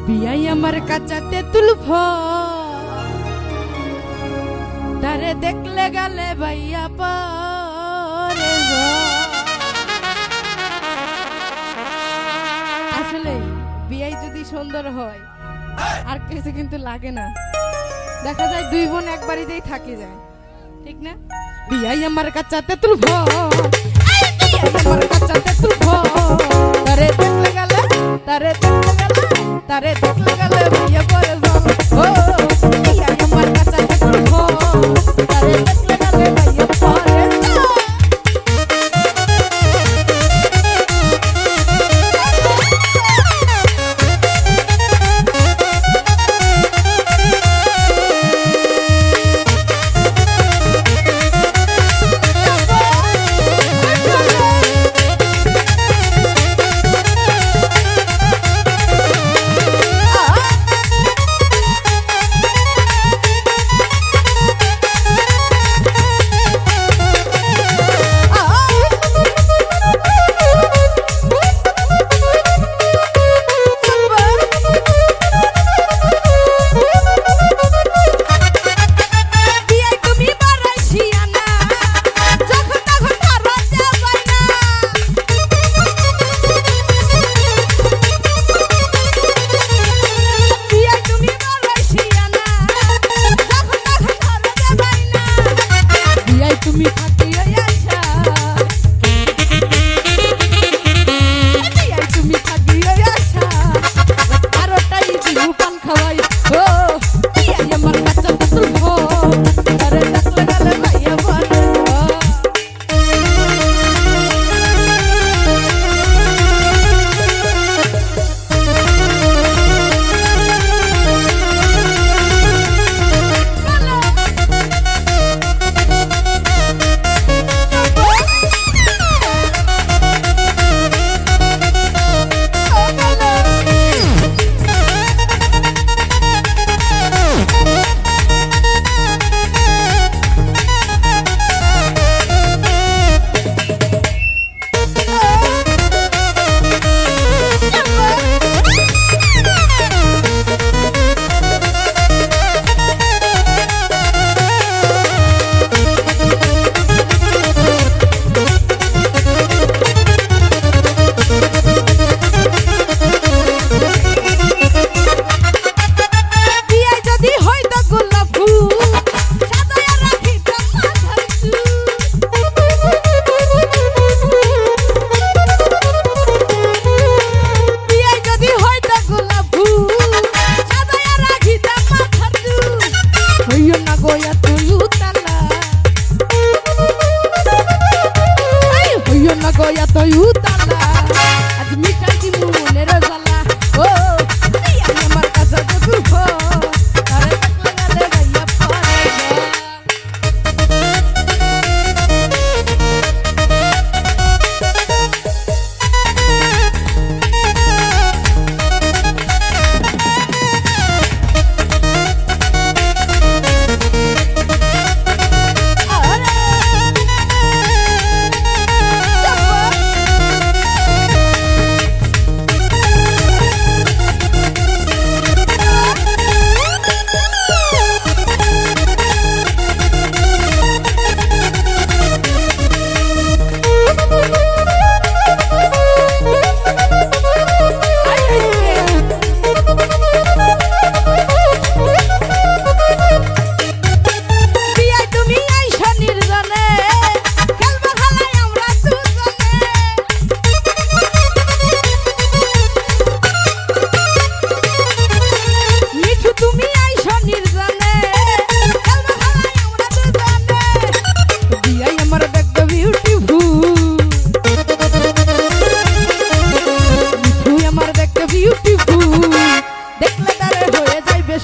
বিয়াই আমার কাচাতে তুলফ তারে দেখলে গেলে ভাইয়া পারে আসলে বিয়াই যদি সুন্দর হয় আর কিছু কিন্তু লাগে না। দেখা যায় দুই বোন এক বাড়িতেই থাকি যায়, ঠিক না? বিয়াই আমার কাচাতে তুলফ আমার কাচাতে তুলফ তারে দেখলে গেলে তারে দেখলে গেলে ভাইয়া পরে যাও ও বিয়াই আমার কাচাতে তুলফ তারে দেখলে গেলে ভাইয়া পরে যাও। দেখলে তারে হয়ে যাইবে